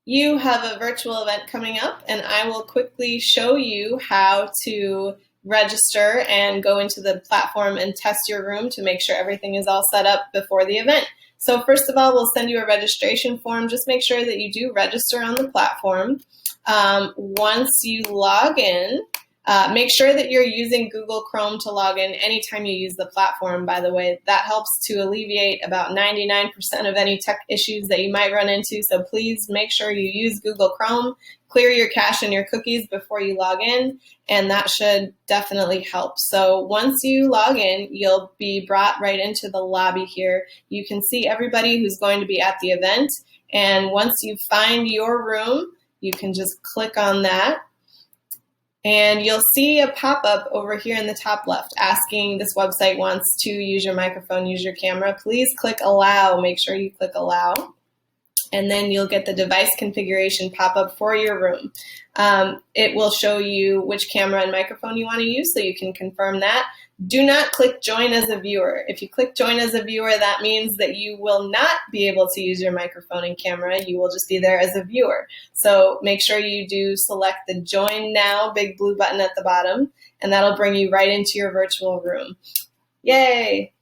You have a virtual event coming up, and I will quickly show you how to register and go into the platform and test your room to make sure everything is all set up before the event. So first of all, we'll send you a registration form. Just make sure that you do register on the platform. Once you log in, make sure that you're using Google Chrome to log in anytime you use the platform, by the way. That helps to alleviate about 99% of any tech issues that you might run into. So please make sure you use Google Chrome, clear your cache and your cookies before you log in, and that should definitely help. So once you log in, you'll be brought right into the lobby here. You can see everybody who's going to be at the event, and once you find your room, you can just click on that. And you'll see a pop-up over here in the top left asking this website wants to use your microphone, use your camera. Please click allow. Make sure you click allow. And then you'll get the device configuration pop-up for your room. It will show you which camera and microphone you want to use, so you can confirm that. Do not click join as a viewer. If you click join as a viewer, that means that you will not be able to use your microphone and camera. You will just be there as a viewer. So make sure you do select the join now big blue button at the bottom, and that'll bring you right into your virtual room. Yay!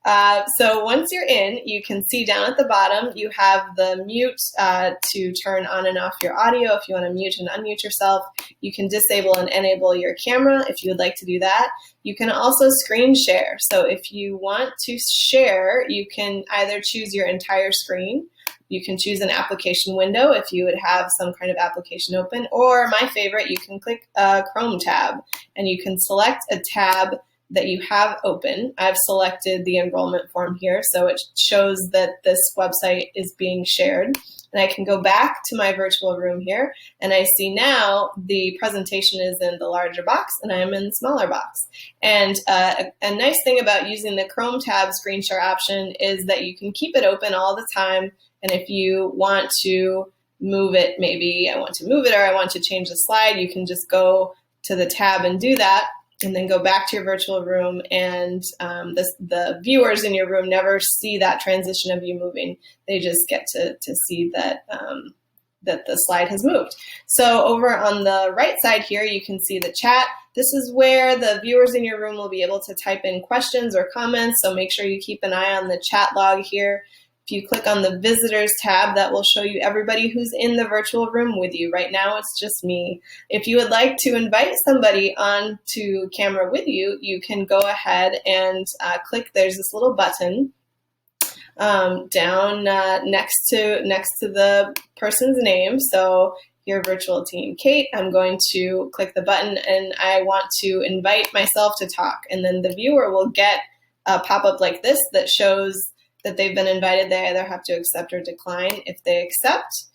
So once you're in, you can see down at the bottom, you have the mute to turn on and off your audio if you want to mute and unmute yourself. You can disable and enable your camera if you would like to do that. You can also screen share. So if you want to share, you can either choose your entire screen. You can choose an application window if you would have some kind of application open, or my favorite, you can click a Chrome tab and you can select a tab that you have open. I've selected the enrollment form here, so it shows that this website is being shared. And I can go back to my virtual room here, and I see now the presentation is in the larger box, and I am in the smaller box. And a nice thing about using the Chrome tab screen share option is that you can keep it open all the time, and if you want to move it, maybe I want to move it or I want to change the slide, you can just go to the tab and do that, and then go back to your virtual room, and the viewers in your room never see that transition of you moving. They just get to see that, that the slide has moved. So over on the right side here, you can see the chat. This is where the viewers in your room will be able to type in questions or comments, so make sure you keep an eye on the chat log here. If you click on the Visitors tab, that will show you everybody who's in the virtual room with you. Right now, it's just me. If you would like to invite somebody onto camera with you, you can go ahead and click. There's this little button down next to the person's name. So your virtual team, Kate, I'm going to click the button, and I want to invite myself to talk. And then the viewer will get a pop-up like this that shows that they've been invited. They either have to accept or decline. If they accept,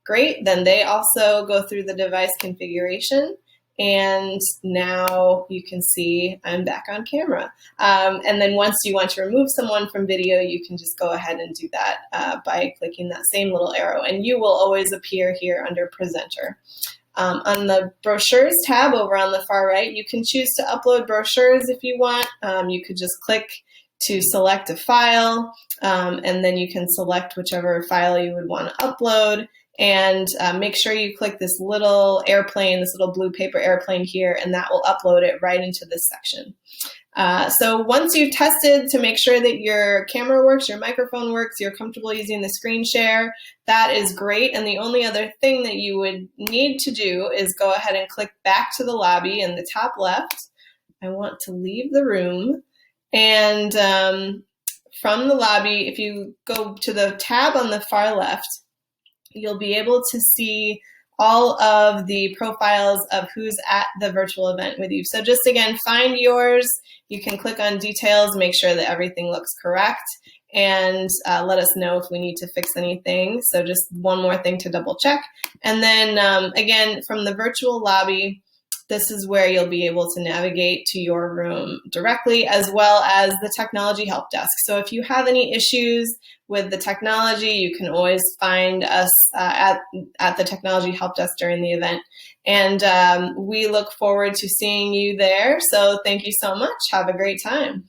great. Then they also go through the device configuration, and now you can see I'm back on camera. And then once you want to remove someone from video, you can just go ahead and do that by clicking that same little arrow, and you will always appear here under Presenter. On the Brochures tab over on the far right, you can choose to upload brochures if you want. You could just click to select a file, and then you can select whichever file you would want to upload, and make sure you click this little airplane, this little blue paper airplane here, and that will upload it right into this section. So once you've tested to make sure that your camera works, your microphone works, you're comfortable using the screen share, that is great. And the only other thing that you would need to do is go ahead and click back to the lobby in the top left. I want to leave the room. And from the lobby, if you go to the tab on the far left, you'll be able to see all of the profiles of who's at the virtual event with you. So just again, find yours. You can click on details, make sure that everything looks correct, and let us know if we need to fix anything. So just one more thing to double check. And then again, from the virtual lobby, this is where you'll be able to navigate to your room directly, as well as the technology help desk. So if you have any issues with the technology, you can always find us at the technology help desk during the event. And we look forward to seeing you there. So thank you so much. Have a great time.